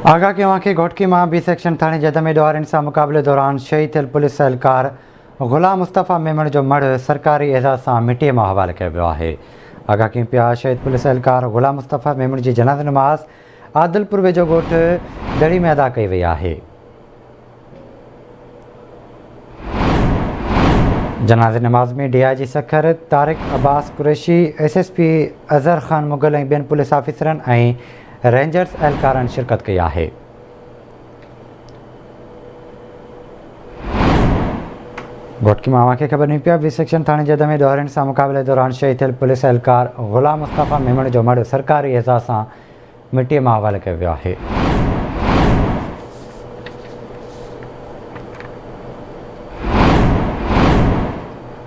आगाह कयूं कि घोटकी मां बी सेक्शन थाणे जद में ॾोहारियुनि सां मुक़ाबले दौरान शहीद थियल पुलिस एहलकार ग़ुलाम मुस्तफ़ा मेमण जो मढ़ सरकारी एज़ाज़ सां मिटीअ मां हवाले कयो वियो आहे। आगाह कयूं पिया शहीद पुलिस एहलकार ग़ुलाम मुस्तफ़ा मेमण जी जनाज़ नमाज़ आदिलपुर वेझो ॻोठ दड़ी में अदा कई वई आहे। जनाज़े नमाज़ में DIG सखर तारिक अब्बास कुरैशी, SSP अज़हर ख़ान मुग़ल ऐं ॿियनि पुलिस ऑफिसरनि ऐं रेंजर्स एहलकारनि शिरकत कई आहे। घोटकी मां खे ख़बर नहीं पिया बी सेक्शन थाणे जद में ॾोहारियुनि सां मुक़ाबले दौरान शहीद थियल पुलिस एहलकार ग़ुलाम मुस्तफ़ा मेमण जो मढ़ सरकारी एज़ाज़ सां मिटीअ मां हवाले कयो वियो आहे।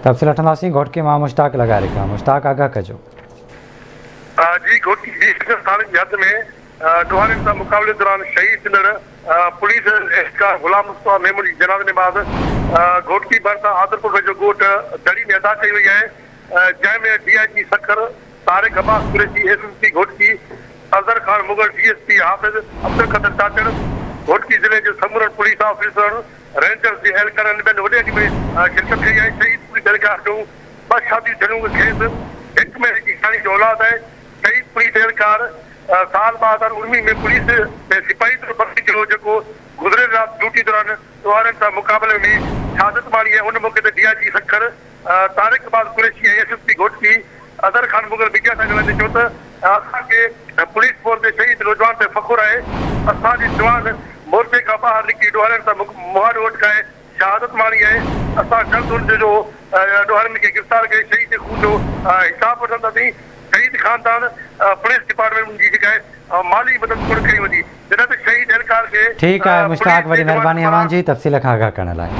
तफ़सील वठंदासीं। घोटकी मां मुश्ताक लगाए रखा। मुश्ताक आगाह कजो। जी घोटकी थाणे हद में ॾोहारियुनि सां मुक़ाबले दौरान शहीद थियल पुलिस एहलकार ग़ुलाम मुस्तफ़ा मेमण जी जनाज़ नमाज़ घोटकी भरिसां आदिलपुर वेझो ॻोठ दड़ी में अदा कई वई आहे, जंहिंमें DIG Sukkur Tariq Abbas Qureshi, SSP Ghotki Azhar Khan Mughal, DSP हाफ़िज़ अब्दुल क़दर चाचड़, घोटकी ज़िले जे समूरनि पुलिस ऑफिसर रेंजर्स जे एहलकारनि ॿियनि वॾे में शिरकत कई आहे। शहीद पुलिस एहलकार जूं 2 शादियूं थियणु खेसि हिक में हिकिड़ी जो औलाद आहे। शहीद पुलिस एहलकार साल 2019 में पुलिस में सिपाही तौर भर्ती थियो, जेको गुज़रियल राति ड्यूटी दौरान ॾोहारियुनि सां मुक़ाबले में शहादत माणी आहे। उन मौक़े ते DIG सखर तारिक अब्बास कुरैशी ऐं SSP घोटकी अज़हर ख़ान मुग़ल मीडिया सां ॻाल्हाईंदे चयो त असांखे पुलिस फोर्स जे शहीद नौजवान ते फ़ख़ुरु आहे। असांजे जवान मोर्चे खां ॿाहिरि निकिरी ॾोहारियुनि सां मुहारो वटकाए शहादत माणी आहे। असां जल्द हुनजो ॾोहारियुनि खे गिरफ़्तार करे शहीद खून जो हिसाब वठंदासीं। शहीद ख़ानदान पुलिस डिपार्टमेंट जी जेका आहे माली मदद पिणु कई वञी, जॾहिं त शहीद एहलकार खे ठीक है मुश्ताक, वॾी महिरबानी अवां जी तफ़सील खां आगाह करण लाइ।